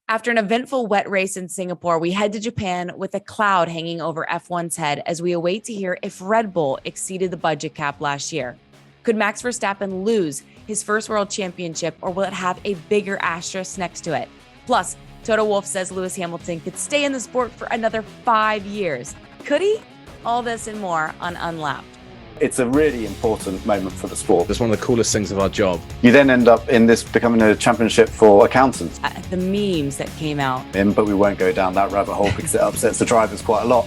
After an eventful wet race in Singapore, we head to Japan with a cloud hanging over F1's head as we await to hear if Red Bull exceeded the budget cap last year. Could Max Verstappen lose his first world championship, or will it have a bigger asterisk next to it? Plus, Toto Wolff says Lewis Hamilton could stay in the sport for another 5 years. Could he? All this and more on Unlapped. It's a really important moment for the sport. It's one of the coolest things of our job. You then end up in this becoming a championship for accountants. The memes that came out. But we won't go down that rabbit hole because it upsets the drivers quite a lot.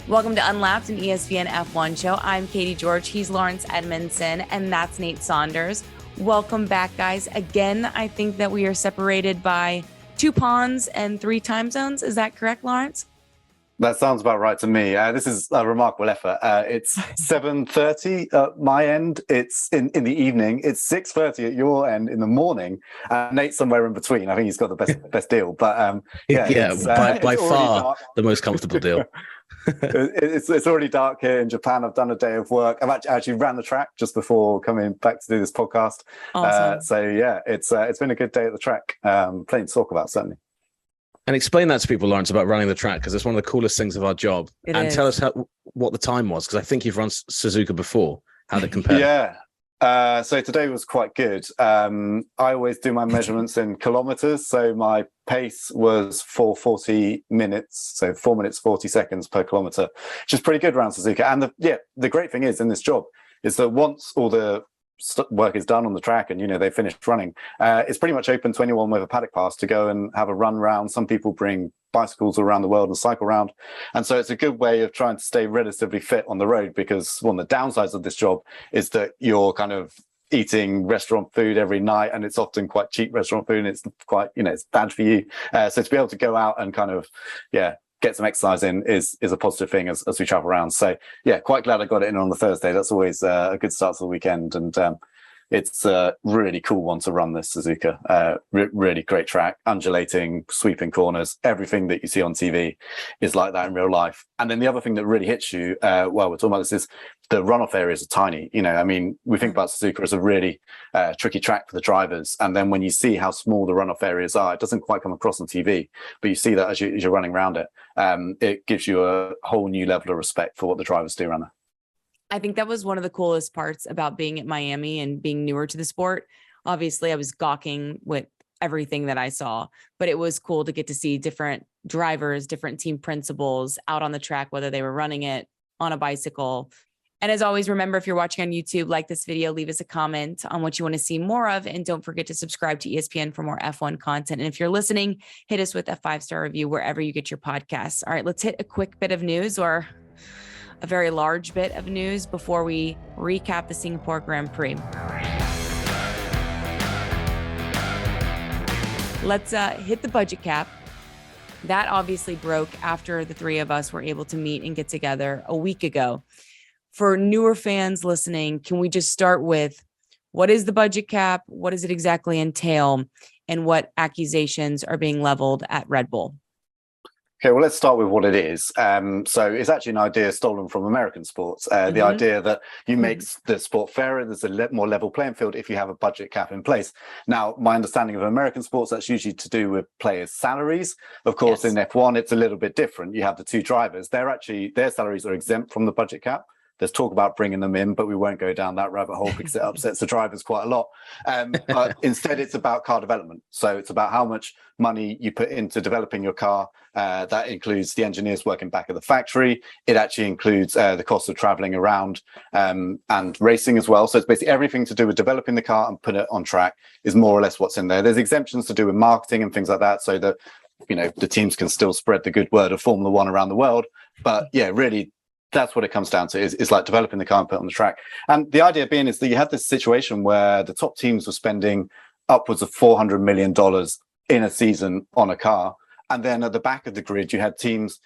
Welcome to Unlapped, an ESPN F1 show. I'm Katie George, he's Laurence Edmondson, and that's Nate Saunders. Welcome back, guys. Again, I think that we are separated by 2 ponds and 3 time zones. Is that correct, Laurence? That sounds about right to me. This is a remarkable effort. It's 7:30 at my end. It's in the evening. It's 6:30 at your end in the morning. Nate's somewhere in between. I think he's got the best deal. But by far the most comfortable deal. It's already dark here in Japan. I've done a day of work. I've actually ran the track just before coming back to do this podcast. Awesome. It's been a good day at the track. Plenty to talk about, certainly. And explain that to people, Laurence, about running the track, because it's one of the coolest things of our job. Tell us what the time was, because I think you've run Suzuka before. How did it compare? Yeah. So today was quite good. I always do my measurements in kilometers. So my pace was 4:40 minutes. So 4 minutes, 40 seconds per kilometer, which is pretty good around Suzuka. And the great thing is in this job is that once all the work is done on the track and they finished running, it's pretty much open to anyone with a paddock pass to go and have a run round. Some people bring bicycles around the world and cycle around, and so it's a good way of trying to stay relatively fit on the road, because one of the downsides of this job is that you're kind of eating restaurant food every night, and it's often quite cheap restaurant food, and it's quite it's bad for you. So to be able to go out and kind of get some exercise in is a positive thing as we travel around. So quite glad I got it in on the Thursday. That's always a good start to the weekend, and it's a really cool one to run, this Suzuka. Really great track, undulating, sweeping corners. Everything that you see on TV is like that in real life. And then the other thing that really hits you while we're talking about this is the runoff areas are tiny. We think about Suzuka as a really tricky track for the drivers. And then when you see how small the runoff areas are, it doesn't quite come across on TV, but you see that as you're running around it. It gives you a whole new level of respect for what the drivers do around there. I think that was one of the coolest parts about being at Miami and being newer to the sport. Obviously, I was gawking with everything that I saw, but it was cool to get to see different drivers, different team principals out on the track, whether they were running it on a bicycle. And as always, remember, if you're watching on YouTube, like this video, leave us a comment on what you want to see more of. And don't forget to subscribe to ESPN for more F1 content. And if you're listening, hit us with a 5-star review wherever you get your podcasts. All right, let's hit a quick bit of news, or a very large bit of news, before we recap the Singapore Grand Prix. Let's hit the budget cap. That obviously broke after the 3 of us were able to meet and get together a week ago. For newer fans listening, can we just start with, what is the budget cap? What does it exactly entail? And what accusations are being leveled at Red Bull? Okay, well, let's start with what it is. So it's actually an idea stolen from American sports. The idea that you make the sport fairer, there's a more level playing field if you have a budget cap in place. Now, my understanding of American sports, that's usually to do with players' salaries. Of course, in F1, it's a little bit different. You have the 2 drivers. Their salaries are exempt from the budget cap. There's talk about bringing them in, but we won't go down that rabbit hole because it upsets the drivers quite a lot. But instead, it's about car development. So it's about how much money you put into developing your car. That includes the engineers working back at the factory. It actually includes the cost of traveling around and racing as well. So it's basically everything to do with developing the car and put it on track is more or less what's in there. There's exemptions to do with marketing and things like that, so that the teams can still spread the good word of Formula One around the world. But really, that's what it comes down to, is like developing the car and put it on the track. And the idea being is that you had this situation where the top teams were spending upwards of $400 million in a season on a car. And then at the back of the grid, you had teams,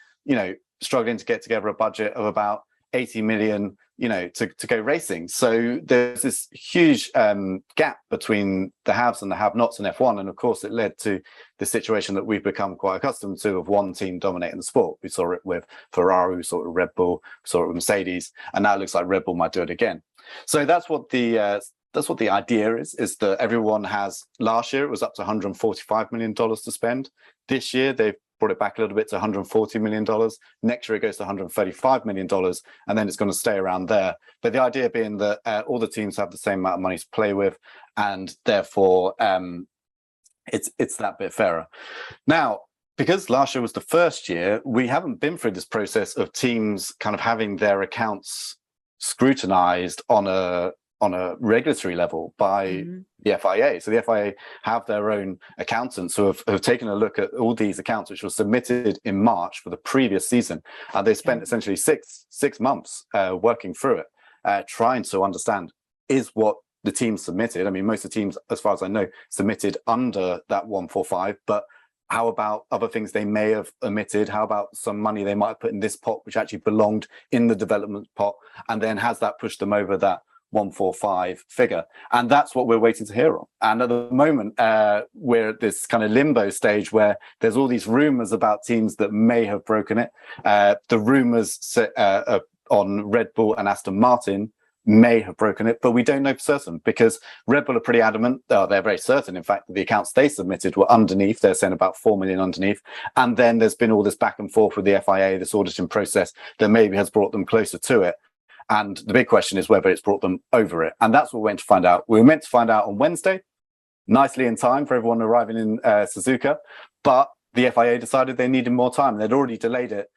struggling to get together a budget of about 80 million, to go racing. So there's this huge gap between the haves and the have-nots in F1. And of course, it led to the situation that we've become quite accustomed to, of one team dominating the sport. We saw it with Ferrari, we saw it with Red Bull, we saw it with Mercedes, and now it looks like Red Bull might do it again. So that's what the the idea is that everyone has. Last year it was up to $145 million to spend. This year they've brought it back a little bit to $140 million. Next year it goes to $135 million, and then it's going to stay around there. But the idea being that all the teams have the same amount of money to play with, and therefore it's that bit fairer. Now, because last year was the first year, we haven't been through this process of teams kind of having their accounts scrutinized on a regulatory level by the FIA. So the FIA have their own accountants who have taken a look at all these accounts, which were submitted in March for the previous season. And they spent essentially six months working through it, trying to understand, is what the team submitted. I mean, most of the teams, as far as I know, submitted under that 145, but how about other things they may have omitted? How about some money they might have put in this pot, which actually belonged in the development pot? And then has that pushed them over that 145 figure? And that's what we're waiting to hear on. And at the moment, we're at this kind of limbo stage where there's all these rumors about teams that may have broken it. The rumors on Red Bull and Aston Martin may have broken it, but we don't know for certain, because Red Bull are pretty adamant. They're very certain, in fact, that the accounts they submitted were underneath. They're saying about 4 million underneath. And then there's been all this back and forth with the FIA, this auditing process that maybe has brought them closer to it. And the big question is whether it's brought them over it. And that's what we're meant to find out. We were meant to find out on Wednesday, nicely in time for everyone arriving in Suzuka. But the FIA decided they needed more time. They'd already delayed it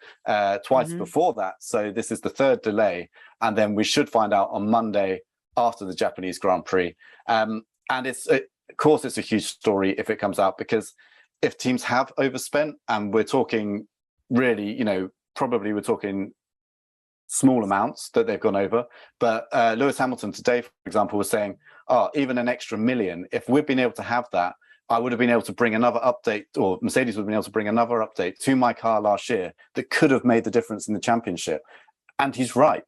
twice before that. So this is the third delay. And then we should find out on Monday after the Japanese Grand Prix. And of course, it's a huge story if it comes out, because if teams have overspent, and we're talking really, probably we're talking small amounts that they've gone over. But Lewis Hamilton today, for example, was saying, even an extra million, if we'd been able to have that, I would have been able to bring another update, or Mercedes would have been able to bring another update to my car last year that could have made the difference in the championship. And he's right.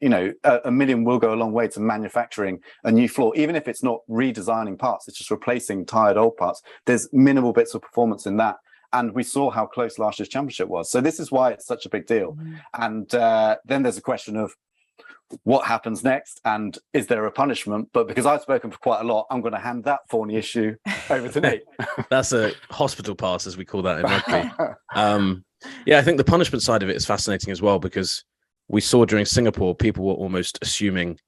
A million will go a long way to manufacturing a new floor, even if it's not redesigning parts, it's just replacing tired old parts. There's minimal bits of performance in that. And we saw how close last year's championship was. So this is why it's such a big deal. And then there's a question of what happens next, and is there a punishment? But because I've spoken for quite a lot, I'm going to hand that thorny issue over to Nate. That's a hospital pass, as we call that in rugby. I think the punishment side of it is fascinating as well, because we saw during Singapore, people were almost assuming,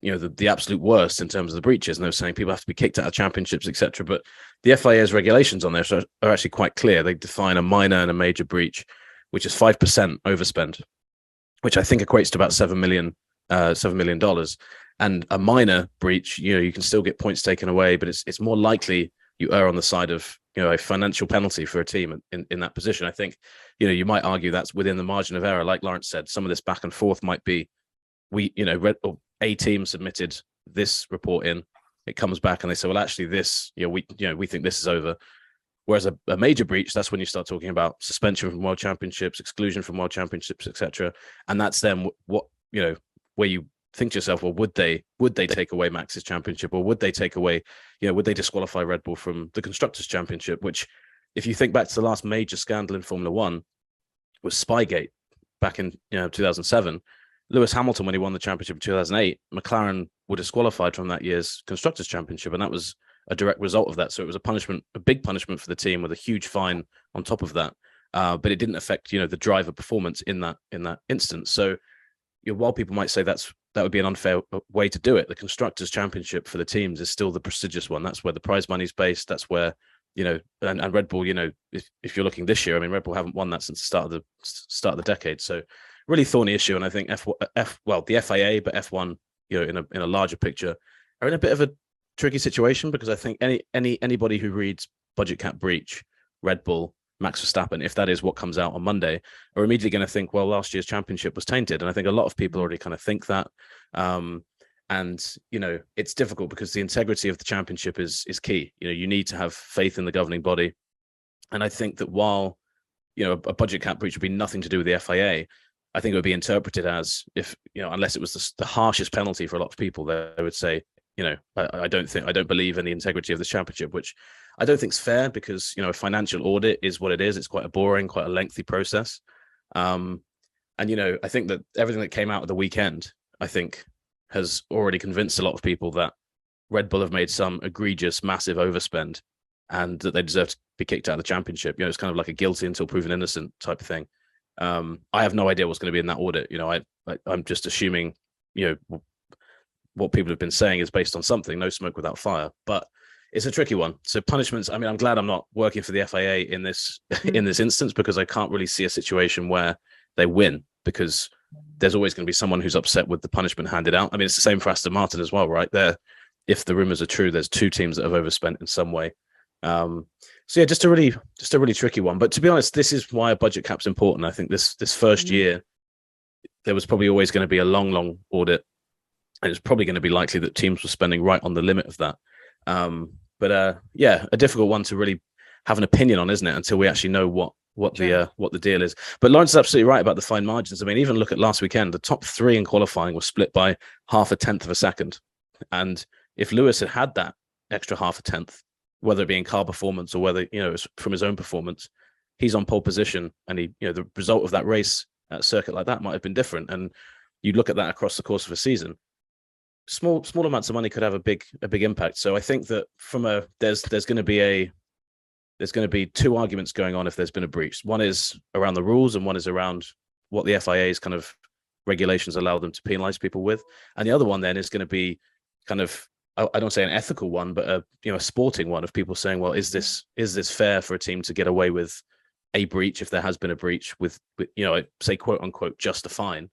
the absolute worst in terms of the breaches, and they were saying people have to be kicked out of championships, etc. But the FIA's regulations on this are actually quite clear. They define a minor and a major breach, which is 5% overspend, which I think equates to about $7 million. And a minor breach, you can still get points taken away, but it's more likely you err on the side of a financial penalty for a team in that position. I think you might argue that's within the margin of error. Like Laurence said, some of this back and forth might be a team submitted this report in, it comes back and they say, well, actually this we think this is over. Whereas a major breach, that's when you start talking about suspension from world championships, exclusion from world championships, etc. And that's then what where you think to yourself, well, would they take away Max's championship, or would they take away, would they disqualify Red Bull from the Constructors' Championship? Which, if you think back to the last major scandal in Formula One, was Spygate back in 2007. Lewis Hamilton, when he won the championship in 2008, McLaren were disqualified from that year's Constructors' Championship, and that was a direct result of that. So it was a big punishment for the team with a huge fine on top of that. But it didn't affect the driver performance in that instance. So while people might say that would be an unfair way to do it, the Constructors' Championship for the teams is still the prestigious one. That's where the prize money's based. That's where and Red Bull, if you're looking this year, I mean, Red Bull haven't won that since the start of the decade. So really thorny issue. And I think the FIA, but F1, in a larger picture, are in a bit of a tricky situation, because I think anybody who reads budget cap breach, Red Bull, Max Verstappen, if that is what comes out on Monday, are immediately going to think, well, last year's championship was tainted. And I think a lot of people already kind of think that. And it's difficult because the integrity of the championship is key. You need to have faith in the governing body. And I think that while, a budget cap breach would be nothing to do with the FIA, I think it would be interpreted as, if, unless it was the harshest penalty for a lot of people, they would say, I don't believe in the integrity of this championship, which I don't think is fair, because, a financial audit is what it is. It's quite a boring, quite a lengthy process. And, I think that everything that came out of the weekend, I think, has already convinced a lot of people that Red Bull have made some egregious, massive overspend, and that they deserve to be kicked out of the championship. It's kind of like a guilty until proven innocent type of thing. I have no idea what's going to be in that audit. I'm just assuming, what people have been saying is based on something. No smoke without fire, but it's a tricky one. So punishments. I mean, I'm glad I'm not working for the FIA in this in this instance, because I can't really see a situation where they win, because there's always going to be someone who's upset with the punishment handed out. I mean, it's the same for Aston Martin as well, right? If the rumors are true, there's two teams that have overspent in some way. So yeah, just a really tricky one. But to be honest, this is why a budget cap's important. I think this first year, there was probably always going to be a long audit, and it's probably going to be likely that teams were spending right on the limit of that. But yeah, a difficult one to really have an opinion on, isn't it? Until we actually know what the deal is. But Laurence is absolutely right about the fine margins. I mean, even look at last weekend, the top three in qualifying were split by 0.5 of a second. And if Lewis had that extra 0.5, whether it be in car performance or whether, it's from his own performance, he's on pole position, and the result of that race at a circuit like that might have been different. And you look at that across the course of a season, small amounts of money could have a big impact. So I think that there's going to be two arguments going on if there's been a breach. One is around the rules, and one is around what the FIA's kind of regulations allow them to penalize people with. And the other one then is going to be kind of, I don't say an ethical one, but a sporting one, of people saying, well, is this fair for a team to get away with a breach if there has been a breach with say quote unquote just a fine?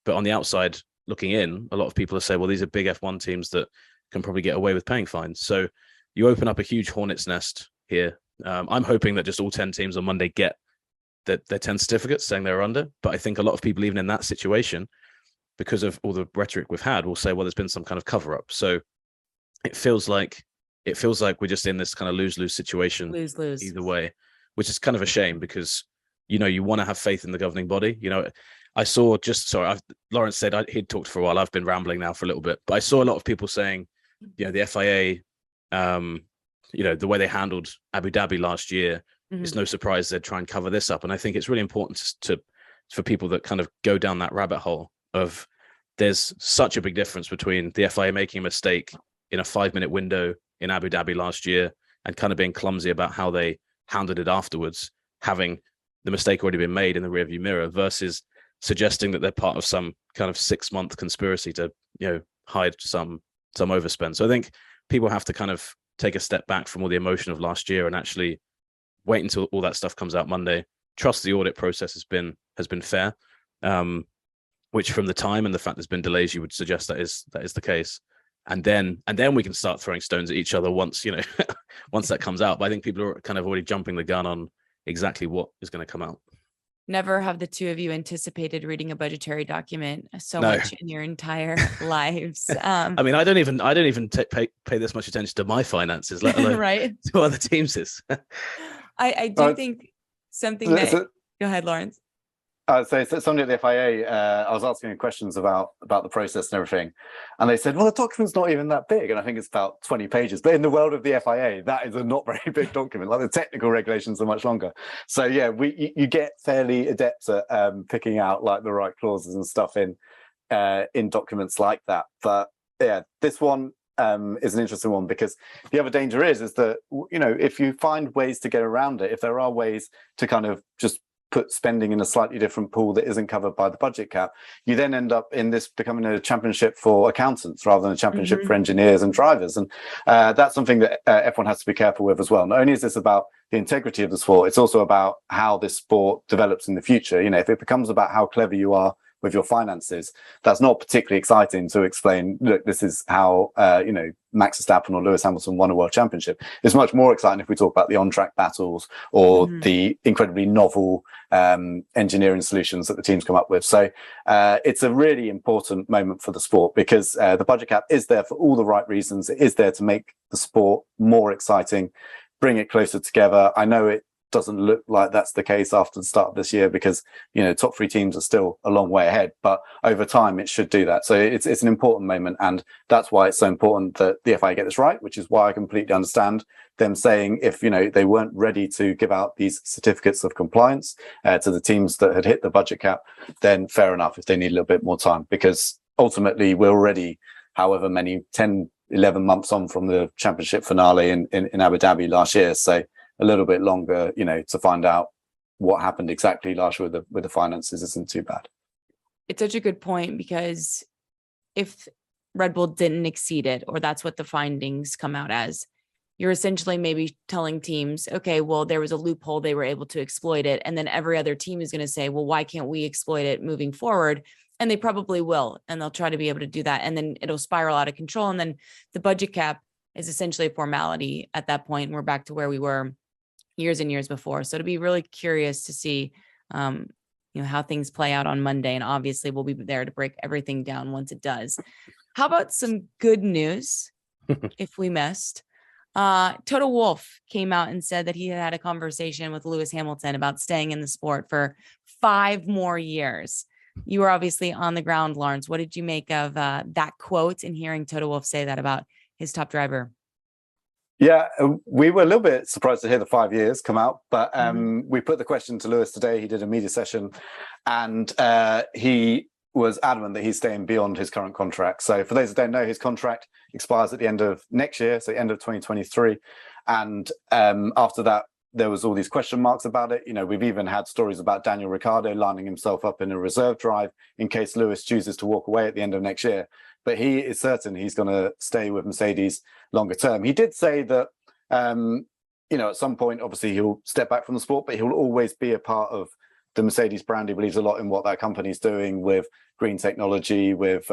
But on the outside looking in, a lot of people are saying, well, these are big F1 teams that can probably get away with paying fines. So you open up a huge hornet's nest here. I'm hoping that just all 10 teams on Monday get their 10 certificates saying they're under. But I think a lot of people, even in that situation, because of all the rhetoric we've had, will say, well, there's been some kind of cover up. So it feels like we're just in this kind of lose-lose situation. Lose-lose. Either way, which is kind of a shame, because you want to have faith in the governing body. I saw Laurence said he'd talked for a while. I've been rambling now for a little bit, but I saw a lot of people saying, the FIA, the way they handled Abu Dhabi last year, it's no surprise they'd try and cover this up. And I think it's really important for people that kind of go down that rabbit hole of, there's such a big difference between the FIA making a mistake in a 5-minute window in Abu Dhabi last year and kind of being clumsy about how they handled it afterwards, having the mistake already been made in the rearview mirror, versus suggesting that they're part of some kind of 6-month conspiracy to, hide some overspend. So I think people have to kind of take a step back from all the emotion of last year and actually wait until all that stuff comes out Monday. Trust the audit process has been fair, which from the time and the fact there's been delays, you would suggest that is the case. And then we can start throwing stones at each other once once that comes out. But I think people are kind of already jumping the gun on exactly what is going to come out. Never have the two of you anticipated reading a budgetary document so much in your entire lives. I mean, I don't even pay this much attention to my finances, let alone right? to other teams. I do think something that. Go ahead, Laurence. So somebody at the FIA, I was asking questions about the process and everything, and they said, well, the document's not even that big, and I think it's about 20 pages. But in the world of the FIA, that is a not very big document. Like, the technical regulations are much longer. So yeah, you get fairly adept at picking out like the right clauses and stuff in documents like that. But yeah, this one is an interesting one, because the other danger is that if you find ways to get around it, if there are ways to kind of just put spending in a slightly different pool that isn't covered by the budget cap, you then end up in this becoming a championship for accountants rather than a championship for engineers and drivers. And that's something that F1 has to be careful with as well. Not only is this about the integrity of the sport, it's also about how this sport develops in the future. If it becomes about how clever you are with your finances, that's not particularly exciting to explain, look, this is how Max Verstappen or Lewis Hamilton won a world championship. It's much more exciting if we talk about the on-track battles or the incredibly novel engineering solutions that the teams come up with. So it's a really important moment for the sport, because the budget cap is there for all the right reasons. It is there to make the sport more exciting, bring it closer together. I know it doesn't look like that's the case after the start of this year, because top 3 teams are still a long way ahead, but over time it should do that. So it's an important moment, and that's why it's so important that the FIA get this right, which is why I completely understand them saying, if they weren't ready to give out these certificates of compliance to the teams that had hit the budget cap, then fair enough if they need a little bit more time, because ultimately we're already however many 10 11 months on from the championship finale in Abu Dhabi last year. So a little bit longer, to find out what happened exactly last year with the finances isn't too bad. It's such a good point, because if Red Bull didn't exceed it, or that's what the findings come out as, you're essentially maybe telling teams, okay, well, there was a loophole, they were able to exploit it. And then every other team is going to say, well, why can't we exploit it moving forward? And they probably will. And they'll try to be able to do that. And then it'll spiral out of control. And then the budget cap is essentially a formality at that point. And we're back to where we were years and years before. So to be really curious to see, how things play out on Monday. And obviously we'll be there to break everything down once it does. How about some good news? If we missed, Toto Wolff came out and said that he had a conversation with Lewis Hamilton about staying in the sport for 5 more years. You were obviously on the ground, Laurence. What did you make of that quote and hearing Toto Wolff say that about his top driver? Yeah, we were a little bit surprised to hear the 5 years come out, but we put the question to Lewis today. He did a media session, and he was adamant that he's staying beyond his current contract. So for those that don't know, his contract expires at the end of next year, so end of 2023. And after that, there was all these question marks about it. We've even had stories about Daniel Ricciardo lining himself up in a reserve drive in case Lewis chooses to walk away at the end of next year. But he is certain he's going to stay with Mercedes longer term. He did say that, at some point, obviously, he'll step back from the sport, but he'll always be a part of the Mercedes brand. He believes a lot in what that company's doing with green technology, with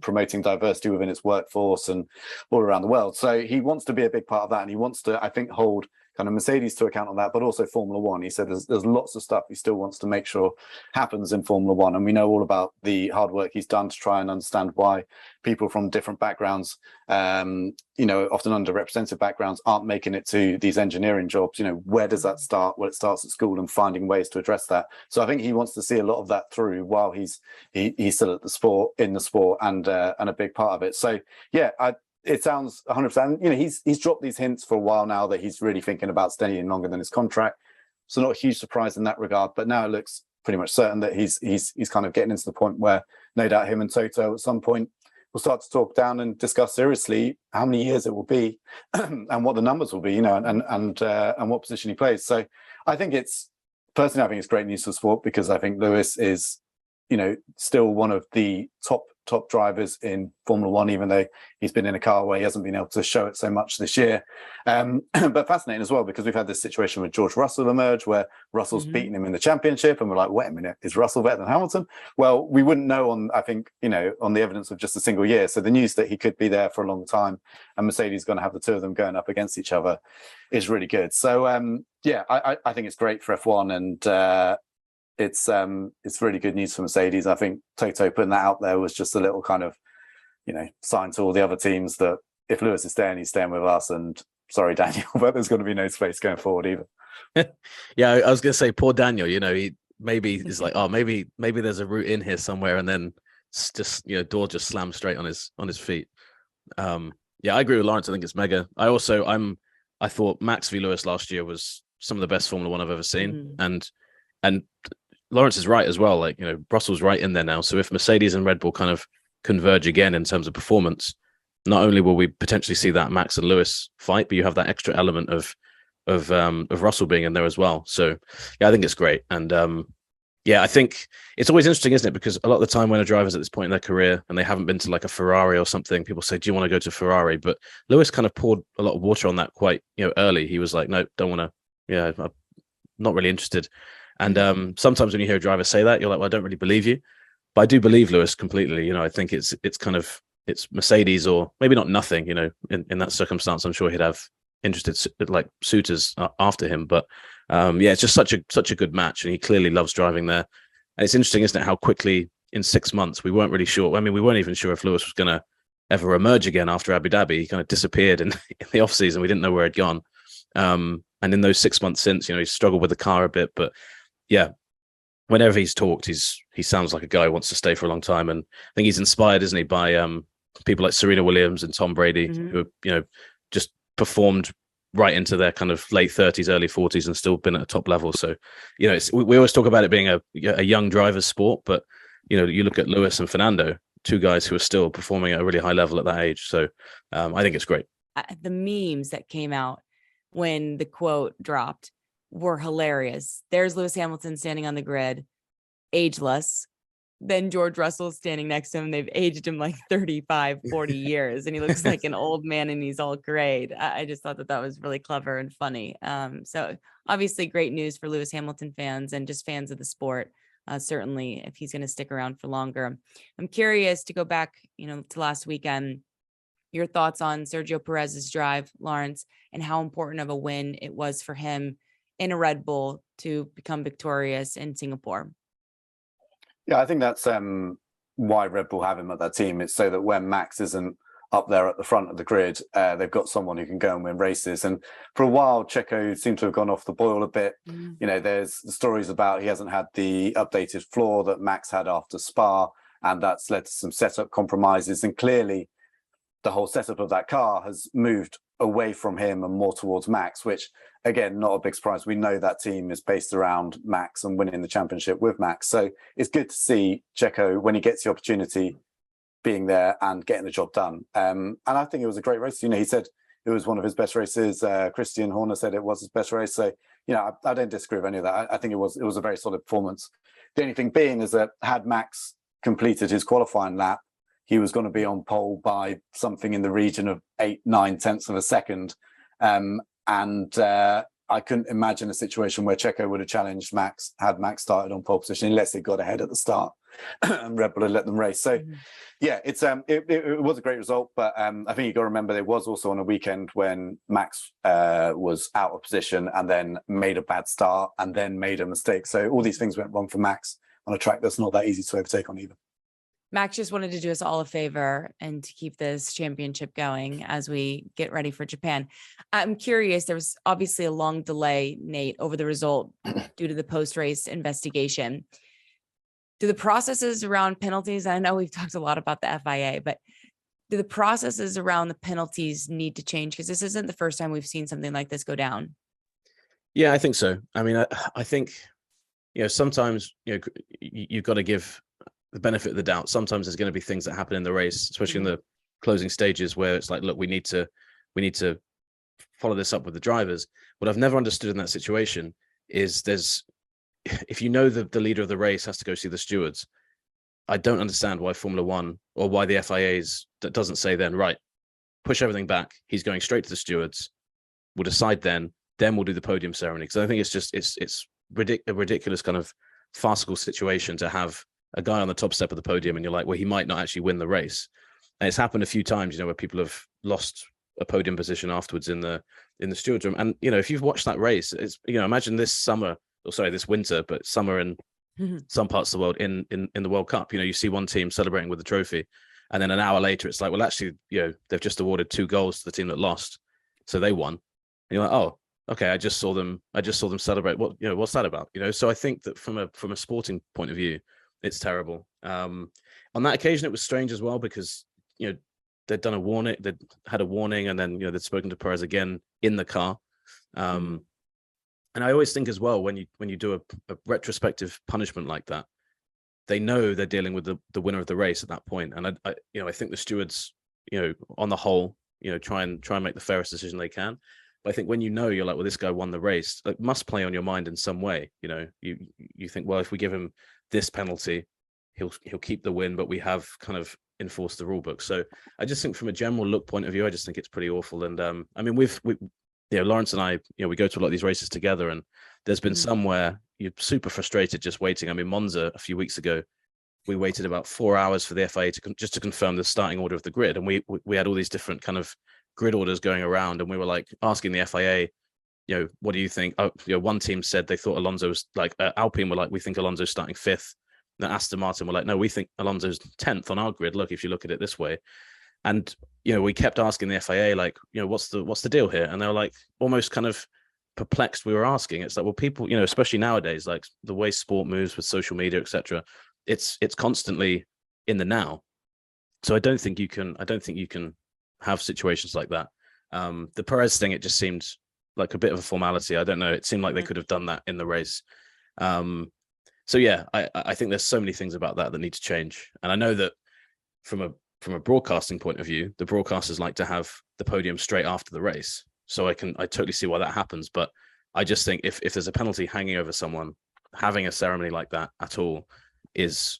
promoting diversity within its workforce and all around the world. So he wants to be a big part of that. And he wants to, I think, hold kind of Mercedes to account on that, but also Formula One. He said there's lots of stuff he still wants to make sure happens in Formula One. And we know all about the hard work he's done to try and understand why people from different backgrounds, often underrepresented backgrounds, aren't making it to these engineering jobs. Where does that start? Well, it starts at school, and finding ways to address that. So I think he wants to see a lot of that through while he's still at the sport, and a big part of it. So yeah, it sounds 100%. He's dropped these hints for a while now that he's really thinking about staying longer than his contract. So not a huge surprise in that regard. But now it looks pretty much certain that he's kind of getting into the point where no doubt him and Toto at some point will start to talk down and discuss seriously how many years it will be and what the numbers will be, and what position he plays. So I think it's great news for sport, because I think Lewis is, still one of the top drivers in Formula One, even though he's been in a car where he hasn't been able to show it so much this year. But fascinating as well, because we've had this situation with George Russell emerge, where Russell's beaten him in the championship, and we're like, wait a minute, is Russell better than Hamilton? Well, we wouldn't know on the evidence of just a single year. So the news that he could be there for a long time, and Mercedes going to have the two of them going up against each other, is really good. So I think it's great for F1, and it's really good news for Mercedes. I think Toto putting that out there was just a little kind of, sign to all the other teams that if Lewis is staying, he's staying with us. And sorry, Daniel, but there's going to be no space going forward either. Yeah, I was going to say, poor Daniel. He maybe is like, oh, maybe there's a route in here somewhere, and then just door just slams straight on his feet. Yeah, I agree with Laurence. I think it's mega. I thought Max v Lewis last year was some of the best Formula One I've ever seen, and Laurence is right as well. Like, Russell's right in there now. So if Mercedes and Red Bull kind of converge again in terms of performance, not only will we potentially see that Max and Lewis fight, but you have that extra element of Russell being in there as well. So yeah, I think it's great. And I think it's always interesting, isn't it? Because a lot of the time when a driver's at this point in their career and they haven't been to like a Ferrari or something, people say, do you want to go to Ferrari? But Lewis kind of poured a lot of water on that quite early. He was like, no, don't want to. Yeah, I'm not really interested. And sometimes when you hear a driver say that, you're like, well, I don't really believe you. But I do believe Lewis completely. I think it's Mercedes, or maybe not nothing, in that circumstance. I'm sure he'd have interested suitors after him. But it's just such a good match. And he clearly loves driving there. And it's interesting, isn't it, how quickly in 6 months, we weren't really sure. I mean, we weren't even sure if Lewis was going to ever emerge again after Abu Dhabi. He kind of disappeared in the off season. We didn't know where he'd gone. And in those 6 months since, he struggled with the car a bit, but yeah, whenever he's talked, he sounds like a guy who wants to stay for a long time. And I think he's inspired, isn't he, by people like Serena Williams and Tom Brady, who just performed right into their kind of late 30s, early 40s, and still been at a top level. So, we always talk about it being a young driver's sport, but you look at Lewis and Fernando, two guys who are still performing at a really high level at that age. So I think it's great. The memes that came out when the quote dropped were hilarious. There's Lewis Hamilton standing on the grid, ageless. Then George Russell's standing next to him. They've aged him like 35, 40 years, and he looks like an old man and he's all grayed. I just thought that was really clever and funny. So obviously great news for Lewis Hamilton fans and just fans of the sport. Certainly if he's going to stick around for longer. I'm curious to go back, to last weekend, your thoughts on Sergio Perez's drive, Laurence, and how important of a win it was for him in a Red Bull to become victorious in Singapore. Yeah, I think that's why Red Bull have him at that team. It's so that when Max isn't up there at the front of the grid, they've got someone who can go and win races. And for a while, Checo seemed to have gone off the boil a bit. There's the stories about he hasn't had the updated floor that Max had after Spa, and that's led to some setup compromises. And clearly, the whole setup of that car has moved away from him and more towards Max, which, again, not a big surprise. We know that team is based around Max and winning the championship with Max. So it's good to see Checo, when he gets the opportunity, being there and getting the job done. And I think it was a great race. He said it was one of his best races. Christian Horner said it was his best race. So, I don't disagree with any of that. I think it was a very solid performance. The only thing being is that had Max completed his qualifying lap, he was going to be on pole by something in the region of 8-9 tenths of a second. I couldn't imagine a situation where Checo would have challenged Max had Max started on pole position, unless they got ahead at the start and Red Bull had let them race. So, yeah, it was a great result. But I think you got to remember it was also on a weekend when Max was out of position and then made a bad start and then made a mistake. So all these things went wrong for Max on a track that's not that easy to overtake on either. Max just wanted to do us all a favor and to keep this championship going as we get ready for Japan. I'm curious, there was obviously a long delay, Nate, over the result due to the post-race investigation. Do the processes around penalties, I know we've talked a lot about the FIA, but do the processes around the penalties need to change? Because this isn't the first time we've seen something like this go down. Yeah, I think so. I mean, I think, sometimes, you've got to give the benefit of the doubt. Sometimes there's going to be things that happen in the race, especially in the closing stages, where it's like, look, we need to follow this up with the drivers. What I've never understood in that situation is if the leader of the race has to go see the stewards, I don't understand why Formula One or why the FIA's that doesn't say then, right, push everything back. He's going straight to the stewards. We'll decide then we'll do the podium ceremony. Because I think it's a ridiculous kind of farcical situation to have a guy on the top step of the podium and you're like, well, he might not actually win the race. And it's happened a few times, where people have lost a podium position afterwards in the stewards room. And, if you've watched that race, it's, imagine this winter, but summer in some parts of the world in the World Cup, you see one team celebrating with the trophy. And then an hour later, it's like, well, actually, they've just awarded 2 goals to the team that lost. So they won. And you're like, oh, okay, I just saw them celebrate. What, what's that about? So I think that from a sporting point of view, it's terrible. On that occasion, it was strange as well because, they'd done a warning, they'd had a warning, and then, they'd spoken to Perez again in the car. And I always think as well, when you do a retrospective punishment like that, they know they're dealing with the winner of the race at that point. And I think the stewards, on the whole, try and make the fairest decision they can. But I think when you're like, well, this guy won the race, it must play on your mind in some way. You think, well, if we give him this penalty, he'll keep the win, but we have kind of enforced the rule book. So I just think from a general look point of view, I just think it's pretty awful. And I mean, we Laurence and I, we go to a lot of these races together, and there's been some where you're super frustrated just waiting. I mean, Monza a few weeks ago, we waited about 4 hours for the FIA to confirm the starting order of the grid, and we had all these different kind of grid orders going around, and we were like asking the FIA, what do you think? One team said they thought Alonso was like, Alpine were like, we think Alonso's starting 5th. Then Aston Martin were like, no, we think Alonso's 10th on our grid. Look, if you look at it this way. And, we kept asking the FIA, like, what's the deal here? And they were like, almost kind of perplexed we were asking. It's like, well, people, especially nowadays, like the way sport moves with social media, etc., it's constantly in the now. So I don't think you can have situations like that. The Perez thing, it just seemed like a bit of a formality. I don't know. It seemed like they could have done that in the race. So yeah, I think there's so many things about that need to change. And I know that from a broadcasting point of view, the broadcasters like to have the podium straight after the race. So I totally see why that happens. But I just think if there's a penalty hanging over someone, having a ceremony like that at all is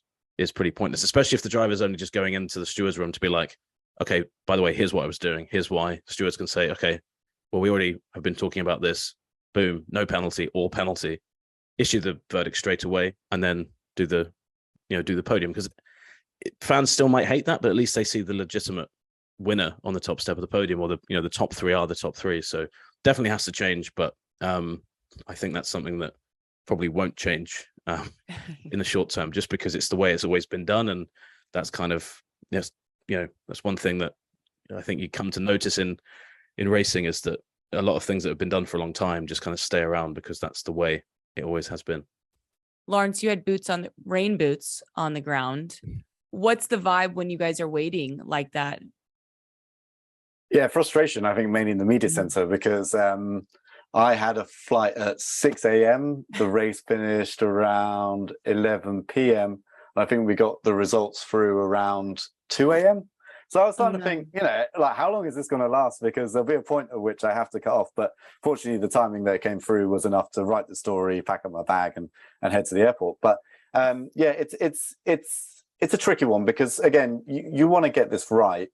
pretty pointless, especially if the driver's only just going into the steward's room to be like, okay, by the way, here's what I was doing. Here's why. Stewards can say, okay, well, we already have been talking about this. Boom, no penalty or penalty. Issue the verdict straight away and then do the podium, because fans still might hate that, but at least they see the legitimate winner on the top step of the podium, or the top three are the top three. So definitely has to change, but I think that's something that probably won't change in the short term, just because it's the way it's always been done. And that's kind of, that's one thing that I think you come to notice in racing, is that a lot of things that have been done for a long time just kind of stay around because that's the way it always has been. Lawrence, you had rain boots on the ground. What's the vibe when you guys are waiting like that? Yeah, frustration, I think, mainly in the media center, because I had a flight at 6 a.m. The race finished around 11 p.m. I think we got the results through around 2 a.m. So I was starting to think, like, how long is this going to last? Because there'll be a point at which I have to cut off. But fortunately, the timing that came through was enough to write the story, pack up my bag, and head to the airport. But it's a tricky one, because again, you want to get this right,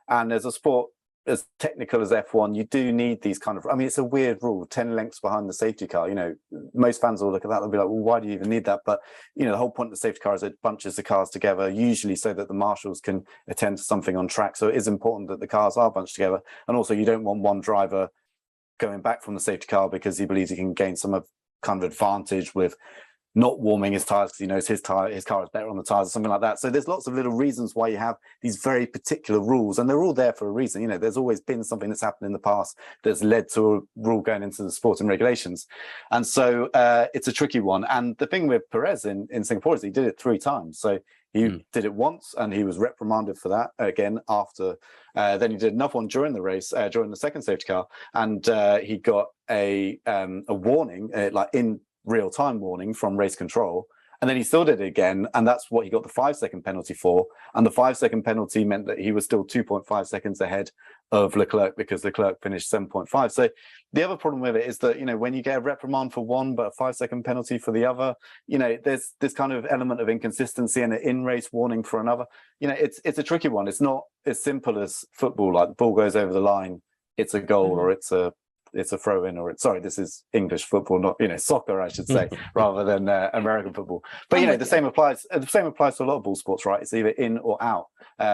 and as a sport as technical as F1, you do need these kind of, I mean, it's a weird rule, 10 lengths behind the safety car. Most fans will look at that, they'll be like, well, why do you even need that? But, the whole point of the safety car is it bunches the cars together, usually so that the marshals can attend to something on track. So it is important that the cars are bunched together. And also, you don't want one driver going back from the safety car because he believes he can gain some kind of advantage with not warming his tires because he knows his car is better on the tires or something like that. So there's lots of little reasons why you have these very particular rules, and they're all there for a reason. There's always been something that's happened in the past that's led to a rule going into the sport and regulations. And so it's a tricky one. And the thing with Perez in Singapore is he did it 3 times. So he did it once and he was reprimanded for that again after. Then he did another one during the race, during the second safety car, and he got a warning, like in real-time warning from race control, and then he still did it again, and that's what he got the 5-second penalty for. And the 5-second penalty meant that he was still 2.5 seconds ahead of Leclerc, because Leclerc finished 7.5. So the other problem with it is that when you get a reprimand for one but a 5-second penalty for the other, there's this kind of element of inconsistency, and an in-race warning for another. It's a tricky one. It's not as simple as football, like the ball goes over the line, it's a goal, or it's a throw in, or this is English football, not soccer, I should say, rather than American football. But the same applies to a lot of ball sports, right? It's either in or out.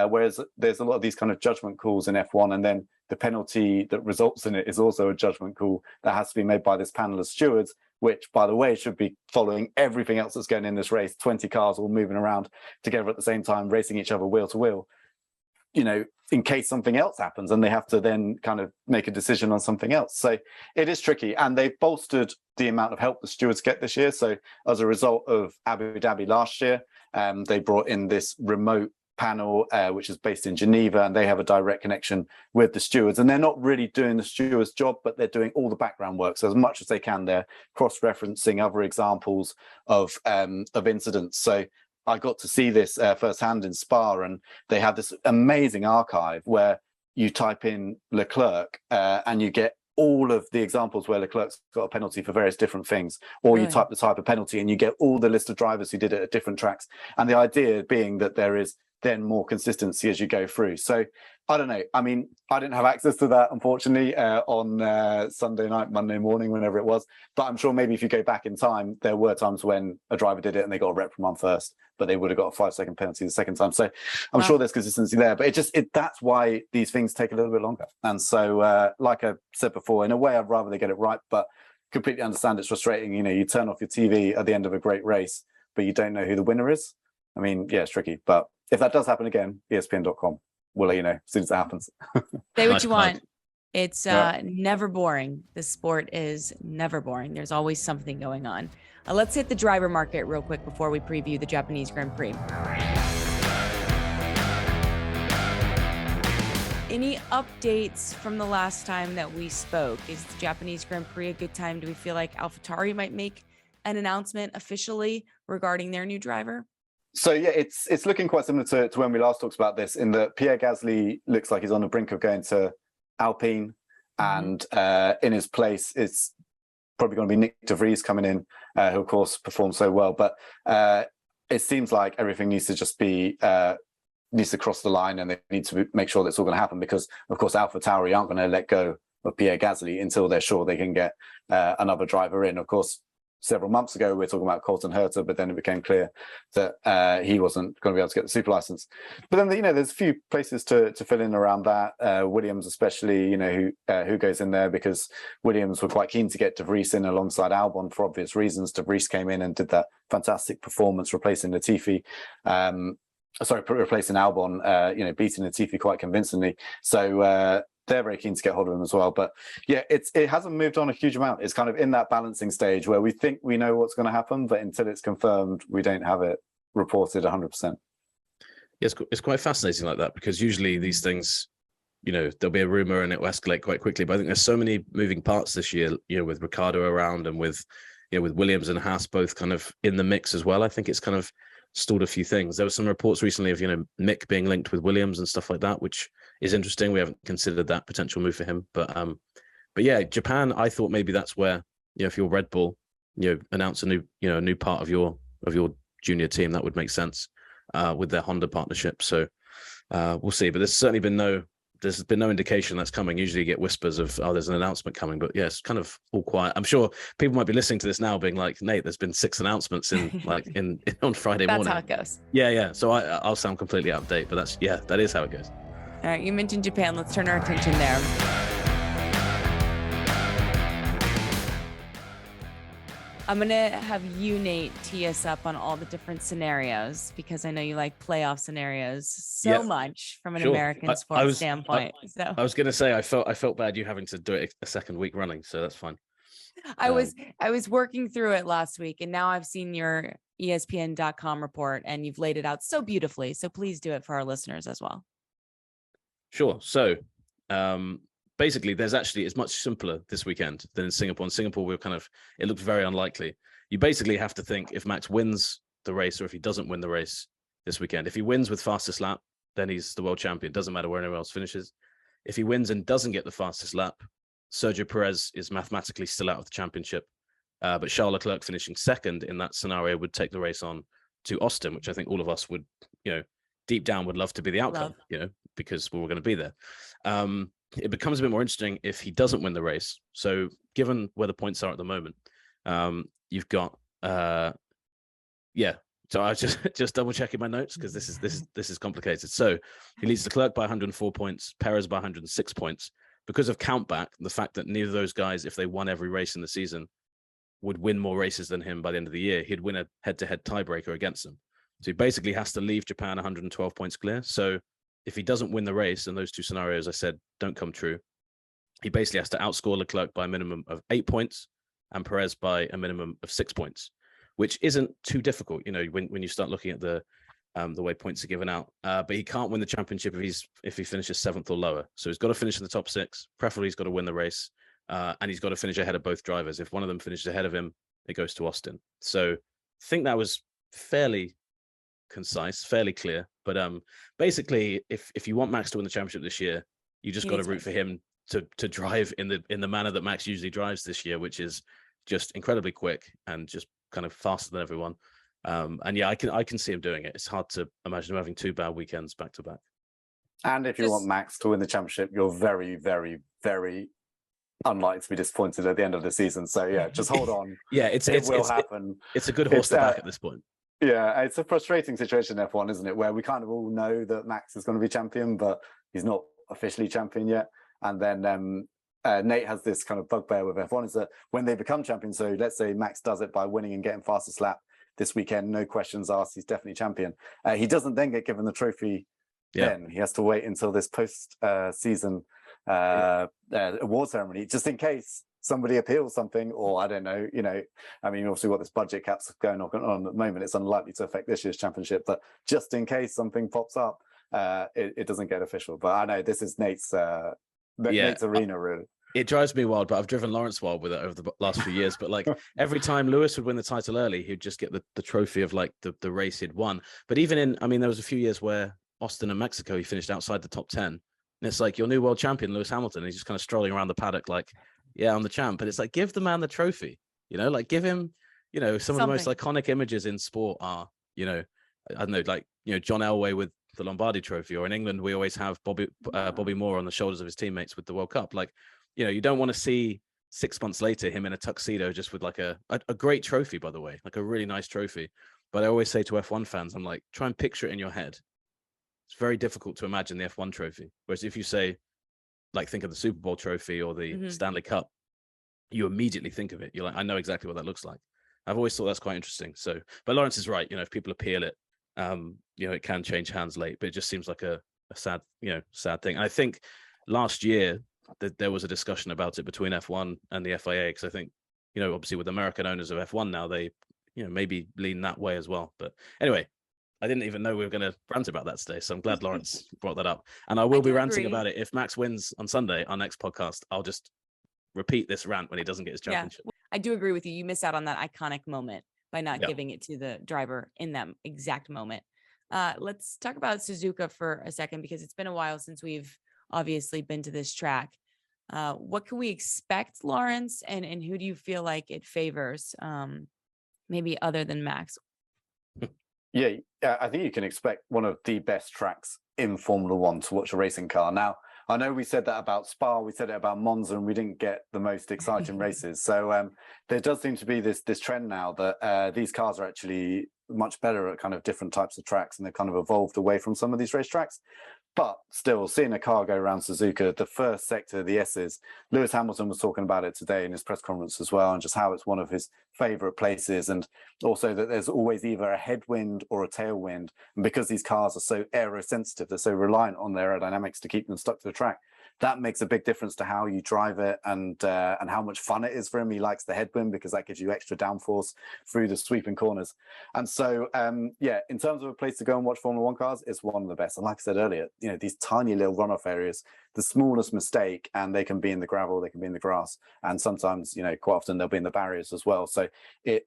Whereas there's a lot of these kind of judgment calls in F1, and then the penalty that results in it is also a judgment call that has to be made by this panel of stewards, which, by the way, should be following everything else that's going in this race. 20 cars all moving around together at the same time, racing each other wheel to wheel, in case something else happens, and they have to then kind of make a decision on something else. So it is tricky, and they've bolstered the amount of help the stewards get this year. So as a result of Abu Dhabi last year, they brought in this remote panel, which is based in Geneva, and they have a direct connection with the stewards, and they're not really doing the stewards' job, but they're doing all the background work. So as much as they can, they're cross-referencing other examples of incidents. So I got to see this firsthand in Spa, and they have this amazing archive where you type in Leclerc and you get all of the examples where Leclerc's got a penalty for various different things, or you type the type of penalty and you get all the list of drivers who did it at different tracks. And the idea being that there is then more consistency as you go through. So I don't know. I mean, I didn't have access to that, unfortunately, on Sunday night, Monday morning, whenever it was. But I'm sure maybe if you go back in time, there were times when a driver did it and they got a reprimand first, but they would have got a 5-second penalty the second time. So I'm sure there's consistency there. But that's why these things take a little bit longer. And so, like I said before, in a way, I'd rather they get it right, but completely understand it's frustrating. You turn off your TV at the end of a great race, but you don't know who the winner is. I mean, yeah, it's tricky. But if that does happen again, ESPN.com will let you know as soon as it happens. Say what you want. It's never boring. The sport is never boring. There's always something going on. Let's hit the driver market real quick before we preview the Japanese Grand Prix. Any updates from the last time that we spoke? Is the Japanese Grand Prix a good time? Do we feel like AlphaTauri might make an announcement officially regarding their new driver? So yeah, it's looking quite similar to when we last talked about this, in that Pierre Gasly looks like he's on the brink of going to Alpine, and in his place it's probably going to be Nick de Vries coming in, who of course performed so well. But it seems like everything needs to just be needs to cross the line, and they need to make sure that's all going to happen, because of course AlphaTauri aren't going to let go of Pierre Gasly until they're sure they can get another driver in. Of course, several months ago we were talking about Colton Herta, but then it became clear that he wasn't going to be able to get the super license. But then there's a few places to fill in around that. Williams especially, who goes in there, because Williams were quite keen to get De Vries in alongside Albon for obvious reasons. De Vries came in and did that fantastic performance replacing Latifi. Replacing Albon, beating Latifi quite convincingly. So they're very keen to get hold of him as well. But yeah, it hasn't moved on a huge amount. It's kind of in that balancing stage where we think we know what's going to happen, but until it's confirmed, we don't have it reported 100%. Yes, it's quite fascinating like that, because usually these things, there'll be a rumor and it will escalate quite quickly. But I think there's so many moving parts this year, with Ricciardo around and with Williams and Haas both kind of in the mix as well. I think it's kind of stalled a few things. There were some reports recently of Mick being linked with Williams and stuff like that, which is interesting. We haven't considered that potential move for him, but yeah, Japan, I thought maybe that's where if you're Red Bull, announce a new part of your junior team, that would make sense with their Honda partnership. So we'll see, but there's been no indication that's coming. Usually you get whispers of, there's an announcement coming, but yeah, it's kind of all quiet. I'm sure people might be listening to this now being like, Nate, there's been 6 announcements on Friday morning. That's how it goes. Yeah. So I'll sound completely out of date, but that is how it goes. All right, you mentioned Japan. Let's turn our attention there. I'm going to have you, Nate, tee us up on all the different scenarios, because I know you like playoff scenarios so much from an American sports standpoint. I was going to say, I felt bad you having to do it a second week running, so that's fine. I was working through it last week, and now I've seen your ESPN.com report, and you've laid it out so beautifully. So please do it for our listeners as well. Sure. So basically, it's much simpler this weekend than in Singapore. In Singapore, it looked very unlikely. You basically have to think, if Max wins the race or if he doesn't win the race this weekend. If he wins with fastest lap, then he's the world champion. Doesn't matter where anyone else finishes. If he wins and doesn't get the fastest lap, Sergio Perez is mathematically still out of the championship. But Charles Leclerc finishing second in that scenario would take the race on to Austin, which I think all of us would, deep down would love to be the outcome, because we were going to be there. It becomes a bit more interesting if he doesn't win the race. So given where the points are at the moment, you've got, So I was just double checking my notes, because this is complicated. So he leads Leclerc by 104 points, Perez by 106 points. Because of countback, the fact that neither of those guys, if they won every race in the season, would win more races than him by the end of the year, he'd win a head-to-head tiebreaker against them. So he basically has to leave Japan 112 points clear. So if he doesn't win the race, and those two scenarios I said don't come true, he basically has to outscore Leclerc by a minimum of 8 points and Perez by a minimum of 6 points, which isn't too difficult, when you start looking at the way points are given out. But he can't win the championship if he finishes 7th or lower. So he's got to finish in the top 6. Preferably he's got to win the race, and he's got to finish ahead of both drivers. If one of them finishes ahead of him, it goes to Austin. So I think that was fairly concise, fairly clear. But basically, if you want Max to win the championship this year, you just got to root for him to drive in the manner that Max usually drives this year, which is just incredibly quick and just kind of faster than everyone. And yeah, I can see him doing it. It's hard to imagine him having 2 bad weekends back to back. And if you want Max to win the championship, you're very, very, very unlikely to be disappointed at the end of the season. So yeah, just hold on. Yeah, it will happen. It's a good horse to back at this point. Yeah, it's a frustrating situation in F1, isn't it? Where we kind of all know that Max is going to be champion, but he's not officially champion yet. And then Nate has this kind of bugbear with F1 is that when they become champions, so let's say Max does it by winning and getting fastest lap this weekend, no questions asked, he's definitely champion. He doesn't then get given the trophy. Then he has to wait until this season award ceremony, just in case somebody appeals something, or I don't know, I mean, obviously what this budget cap's going on at the moment, it's unlikely to affect this year's championship, but just in case something pops up, it doesn't get official. But I know this is Nate's arena, really. It drives me wild, but I've driven Lawrence wild with it over the last few years. But like every time Lewis would win the title early, he'd just get the trophy of like the race he'd won. But even I mean, there was a few years where Austin and Mexico, he finished outside the top 10. And it's like your new world champion, Lewis Hamilton. He's just kind of strolling around the paddock like, yeah, I'm the champ. But it's like, give the man the trophy, like give him, some of the most iconic images in sport are, I don't know, like, John Elway with the Lombardi trophy, or in England, we always have Bobby Moore on the shoulders of his teammates with the World Cup. Like, you don't want to see 6 months later him in a tuxedo just with like a great trophy, by the way, like a really nice trophy. But I always say to F1 fans, I'm like, try and picture it in your head. It's very difficult to imagine the F1 trophy. Whereas if you say, like, think of the Super Bowl trophy or the Stanley Cup, you immediately think of it. You're like, I know exactly what that looks like. I've always thought that's quite interesting. So, but Lawrence is right. If people appeal it, it can change hands late, but it just seems like a sad thing. And I think last year there was a discussion about it between F1 and the FIA, because I think, obviously with American owners of F1 now, they, maybe lean that way as well. But anyway, I didn't even know we were going to rant about that today. So I'm glad Lawrence brought that up. And I will be ranting about it. If Max wins on Sunday, our next podcast, I'll just repeat this rant when he doesn't get his championship. Yeah, I do agree with you. You miss out on that iconic moment by not giving it to the driver in that exact moment. Let's talk about Suzuka for a second, because it's been a while since we've obviously been to this track. What can we expect, Lawrence? And who do you feel like it favors, maybe other than Max? Yeah, I think you can expect one of the best tracks in Formula One to watch a racing car. Now, I know we said that about Spa, we said it about Monza, and we didn't get the most exciting races. So there does seem to be this trend now that these cars are actually much better at kind of different types of tracks, and they've kind of evolved away from some of these racetracks. But still, seeing a car go around Suzuka, the first sector, the S's, Lewis Hamilton was talking about it today in his press conference as well, and just how it's one of his favourite places, and also that there's always either a headwind or a tailwind. And because these cars are so aerosensitive, they're so reliant on their aerodynamics to keep them stuck to the track, that makes a big difference to how you drive it and how much fun it is for him. He likes the headwind because that gives you extra downforce through the sweeping corners. And so, in terms of a place to go and watch Formula One cars, it's one of the best. And like I said earlier, these tiny little runoff areas, the smallest mistake, and they can be in the gravel, they can be in the grass, and sometimes, quite often they'll be in the barriers as well. So it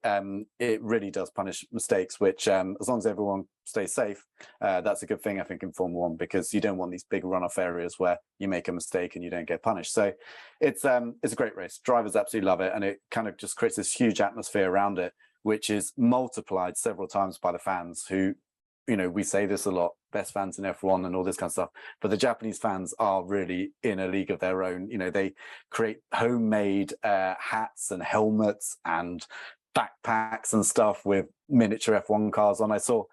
really does punish mistakes, which as long as everyone stays safe, that's a good thing, I think, in Formula One, because you don't want these big runoff areas where you make a mistake and you don't get punished. So it's a great race. Drivers absolutely love it, and it kind of just creates this huge atmosphere around it, which is multiplied several times by the fans who, we say this a lot, best fans in F1 and all this kind of stuff, but the Japanese fans are really in a league of their own. They create homemade hats and helmets and backpacks and stuff with miniature F1 cars on. I saw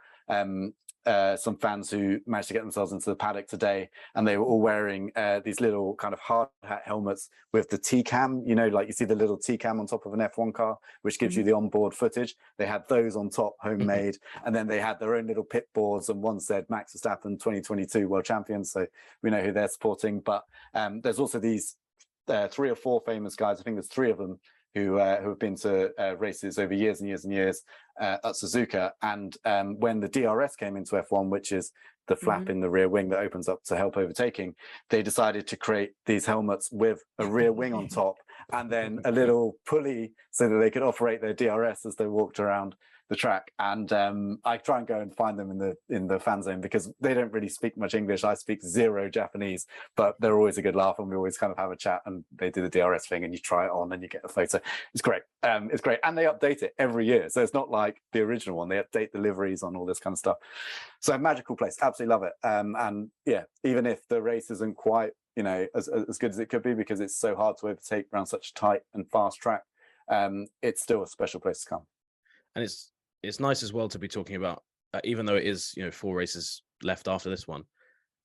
some fans who managed to get themselves into the paddock today, and they were all wearing these little kind of hard hat helmets with the T-cam, like you see the little T-cam on top of an F1 car, which gives you the onboard footage. They had those on top, homemade, and then they had their own little pit boards, and one said Max Verstappen 2022 world champion, so we know who they're supporting. But there's also these 3 or 4 famous guys, I think there's 3 of them, who have been to races over years and years and years at Suzuka. And when the DRS came into F1, which is the flap in the rear wing that opens up to help overtaking, they decided to create these helmets with a rear wing on top, and then a little pulley so that they could operate their DRS as they walked around the track. And I try and go and find them in the fan zone, because they don't really speak much English. I speak 0 Japanese, but they're always a good laugh, and we always kind of have a chat, and they do the DRS thing, and you try it on and you get a photo. It's great. It's great. And they update it every year, so it's not like the original one. They update the liveries on all this kind of stuff. So a magical place, absolutely love it. And yeah, even if the race isn't quite as good as it could be, because it's so hard to overtake around such a tight and fast track, it's still a special place to come. And it's nice as well to be talking about, even though it is 4 races left after this one.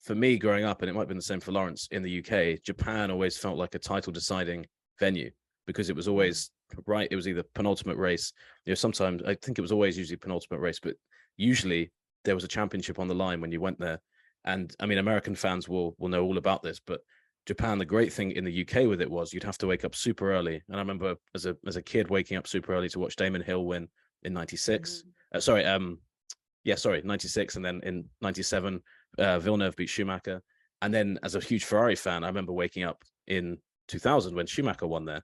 For me, growing up, and it might have been the same for Lawrence, in the UK, Japan always felt like a title deciding venue, because it was always right. It was either penultimate race, sometimes I think it was always usually penultimate race, but usually there was a championship on the line when you went there. And I mean, American fans will know all about this, but Japan, the great thing in the UK with it was you'd have to wake up super early. And I remember as a kid waking up super early to watch Damon Hill win in 96. 96. And then in 97, Villeneuve beat Schumacher. And then as a huge Ferrari fan, I remember waking up in 2000 when Schumacher won the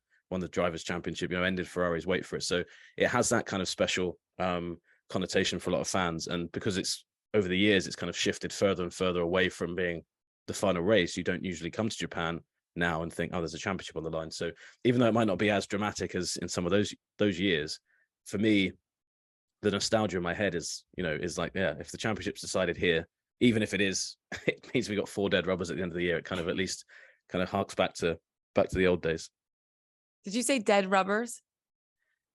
Drivers' Championship, ended Ferrari's wait for it. So it has that kind of special connotation for a lot of fans. And because it's over the years, it's kind of shifted further and further away from being the final race. You don't usually come to Japan now and think, oh, there's a championship on the line. So even though it might not be as dramatic as in some of those years, for me, the nostalgia in my head is like, yeah, if the championship's decided here, even if it means we got 4 dead rubbers at the end of the year, it kind of at least kind of harks back to the old days. Did you say dead rubbers?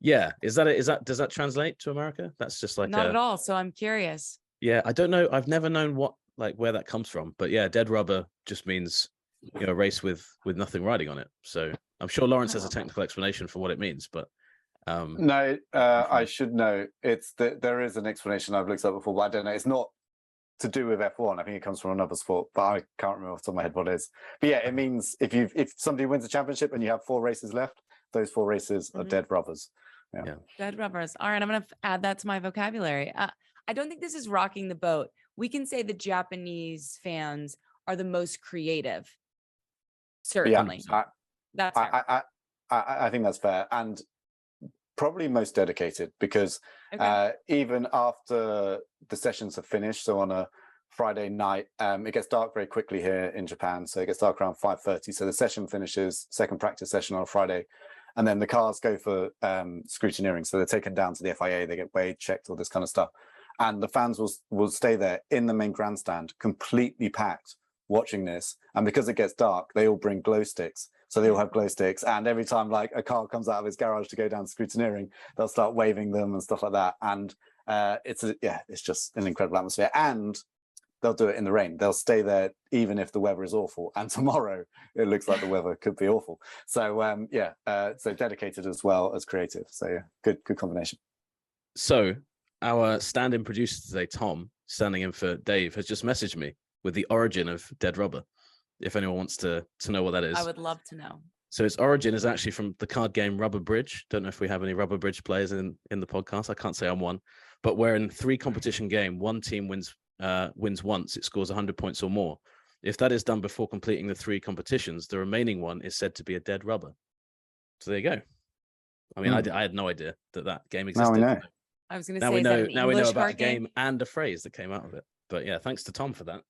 Yeah. Does that translate to America? That's just like not at all. So I'm curious. Yeah, I don't know. I've never known where that comes from, but yeah, dead rubber just means a race with nothing riding on it. So I'm sure Laurence has a technical explanation for what it means, but no, I should know. There is an explanation I've looked up before, but I don't know. It's not to do with F1. I think it comes from another sport, but I can't remember off the top of my head what it is. But yeah, it means if somebody wins a championship and you have 4 races left, those 4 races are dead rubbers. Yeah. Dead rubbers. All right, I'm going to add that to my vocabulary. I don't think this is rocking the boat. We can say the Japanese fans are the most creative. Certainly. Yeah, I think that's fair. And probably most dedicated, because even after the sessions have finished, so on a Friday night, it gets dark very quickly here in Japan. So it gets dark around 5:30. So the session finishes, second practice session on a Friday. And then the cars go for scrutineering. So they're taken down to the FIA, they get weighed, checked, all this kind of stuff. And the fans will stay there in the main grandstand, completely packed, watching this. And because it gets dark, they all bring glow sticks. So they all have glow sticks. And every time like a car comes out of his garage to go down scrutineering, they'll start waving them and stuff like that. And it's just an incredible atmosphere. And they'll do it in the rain. They'll stay there even if the weather is awful. And tomorrow it looks like the weather could be awful. So so dedicated as well as creative. So yeah, good combination. So our stand-in producer today, Tom, standing in for Dave, has just messaged me with the origin of Dead Rubber. If anyone wants to know what that is. I would love to know. So its origin is actually from the card game Rubber Bridge. Don't know if we have any Rubber Bridge players in the podcast. I can't say I'm one. But where in 3 competition game, one team wins once, it scores 100 points or more. If that is done before completing the 3 competitions, the remaining one is said to be a dead rubber. So there you go. I mean, I had no idea that game existed. Now we know. I was going to say now we know about a game and a phrase that came out of it. But yeah, thanks to Tom for that.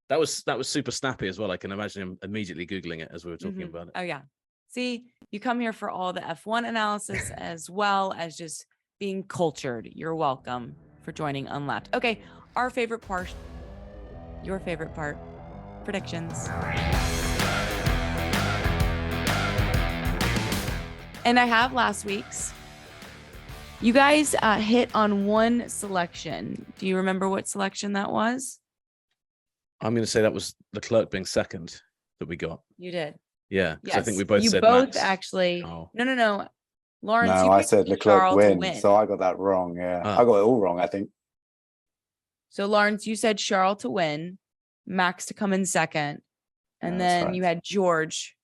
That was super snappy as well. I can imagine him immediately Googling it as we were talking about it. Oh yeah. See, you come here for all the F1 analysis as well as just being cultured. You're welcome for joining Unlapped. Okay, our favorite part, your favorite part, predictions. And I have last week's. You guys hit on one selection. Do you remember what selection that was? I'm going to say that was Leclerc being second that we got. You did. Yeah, because yes. I think we both said Max. Actually. Oh. No. Laurence, no, I said Leclerc win, so I got that wrong. Yeah, I got it all wrong, I think. So Laurence, you said Charles to win, Max to come in second, and then you had George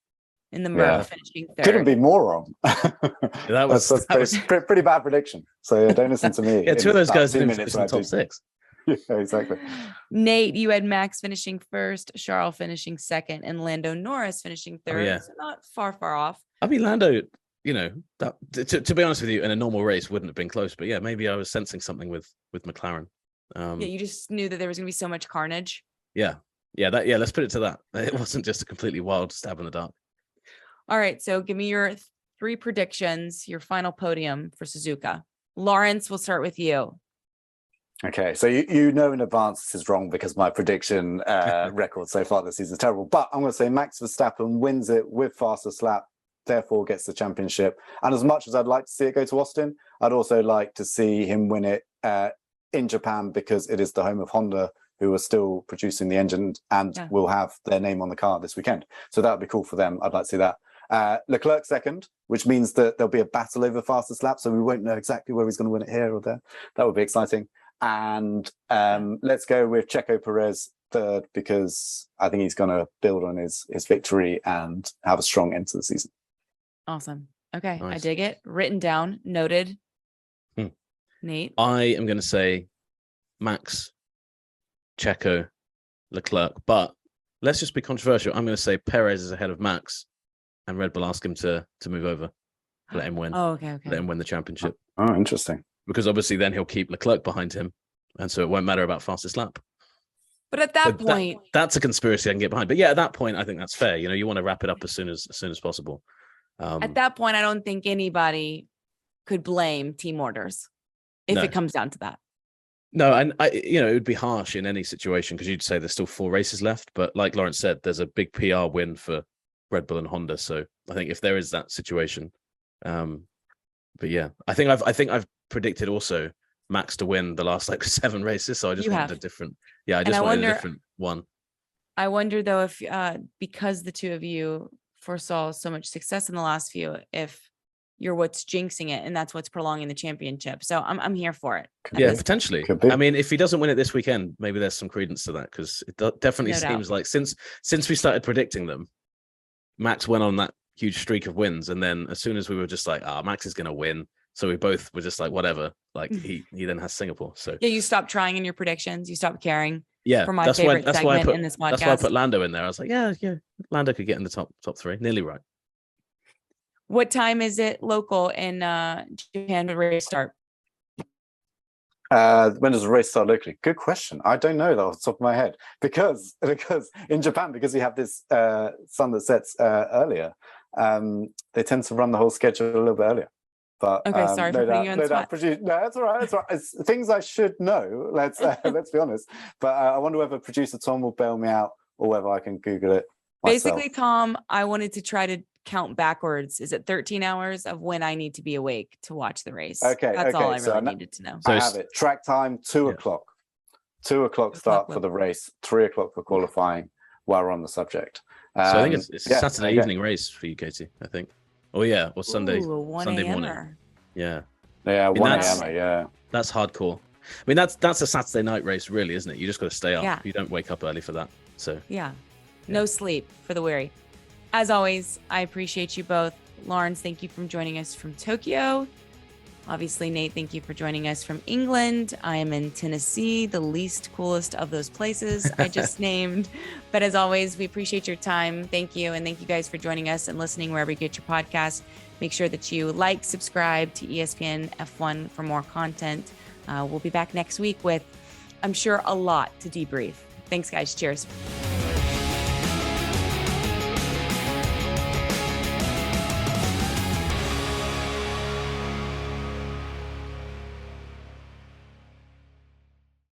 in the Merc finishing third. Couldn't be more wrong. that was pretty bad prediction. So don't listen to me. Yeah, 2 of those guys didn't finish in the top 6. Yeah, exactly. Nate, you had Max finishing first, Charles finishing second, and Lando Norris finishing third. Oh, yeah. So not far off. I mean, Lando, that to be honest with you, in a normal race wouldn't have been close. But yeah, maybe I was sensing something with McLaren. You just knew that there was going to be so much carnage. Yeah. Let's put it to that. It wasn't just a completely wild stab in the dark. All right, so give me your 3 predictions, your final podium for Suzuka. Laurence, we'll start with you. Okay, so you know in advance this is wrong because my prediction record so far this season is terrible. But I'm going to say Max Verstappen wins it with fastest lap, therefore gets the championship. And as much as I'd like to see it go to Austin, I'd also like to see him win it in Japan because it is the home of Honda, who are still producing the engine and will have their name on the car this weekend. So that would be cool for them. I'd like to see that. Leclerc second, which means that there'll be a battle over fastest lap, so we won't know exactly whether he's going to win it here or there. That would be exciting. And let's go with Checo Perez third, because I think he's going to build on his victory and have a strong end to the season. Awesome. Okay, nice. I dig it. Written down, noted. Nate? I am going to say Max, Checo, Leclerc, but let's just be controversial. I'm going to say Perez is ahead of Max and Red Bull ask him to move over, let him win. Oh, okay. Let him win the championship. Oh, interesting. Because obviously then he'll keep Leclerc behind him, and so it won't matter about fastest lap. But at that point, that's a conspiracy I can get behind. But yeah, at that point, I think that's fair. You want to wrap it up as soon as possible. At that point, I don't think anybody could blame team orders if it comes down to that. No, and it would be harsh in any situation because you'd say there's still 4 races left. But like Laurence said, there's a big PR win for Red Bull and Honda. So I think if there is that situation, but yeah, I think I've predicted also Max to win the last 7 races. So I just wanted a different. Yeah, I just wanted a different one. I wonder though if because the two of you foresaw so much success in the last few, if you're what's jinxing it and that's what's prolonging the championship. So I'm here for it. Yeah, potentially. I mean, if he doesn't win it this weekend, maybe there's some credence to that because it definitely seems like since we started predicting them, Max went on that huge streak of wins, and then as soon as we were just like, Max is going to win, so we both were just like, whatever. Like he then has Singapore. So yeah, you stopped trying in your predictions. You stopped caring. Yeah, for my favorite segment in this podcast. That's why I put Lando in there. I was like, yeah, Lando could get in the top 3. Nearly right. What time is it local in Japan to race start? When does the race start locally? Good question. I don't know that off the top of my head because in Japan, because we have this sun that sets earlier, they tend to run the whole schedule a little bit earlier. But okay, sorry for putting you on the spot. No, that's all right. That's all right. It's things I should know. Let's be honest. But I wonder whether producer Tom will bail me out or whether I can Google it myself. Basically, Tom, I wanted to try to count backwards. Is it 13 hours of when I need to be awake to watch the race? Okay, that's all I really needed to know. I have it. Track time 2 o'clock. 2 o'clock start for the race. 3 o'clock for qualifying. While we're on the subject, so I think it's a Saturday evening race for you, Katie. I think. Oh yeah, or Sunday. Ooh, Sunday morning. Yeah. Yeah, 1 a.m. Yeah. That's hardcore. I mean, that's a Saturday night race, really, isn't it? You just got to stay up. Yeah. You don't wake up early for that. So no sleep for the weary. As always, I appreciate you both. Laurence, thank you for joining us from Tokyo. Obviously, Nate, thank you for joining us from England. I am in Tennessee, the least coolest of those places I just named. But as always, we appreciate your time. Thank you. And thank you guys for joining us and listening wherever you get your podcast. Make sure that you subscribe to ESPN F1 for more content. We'll be back next week with, I'm sure, a lot to debrief. Thanks, guys. Cheers.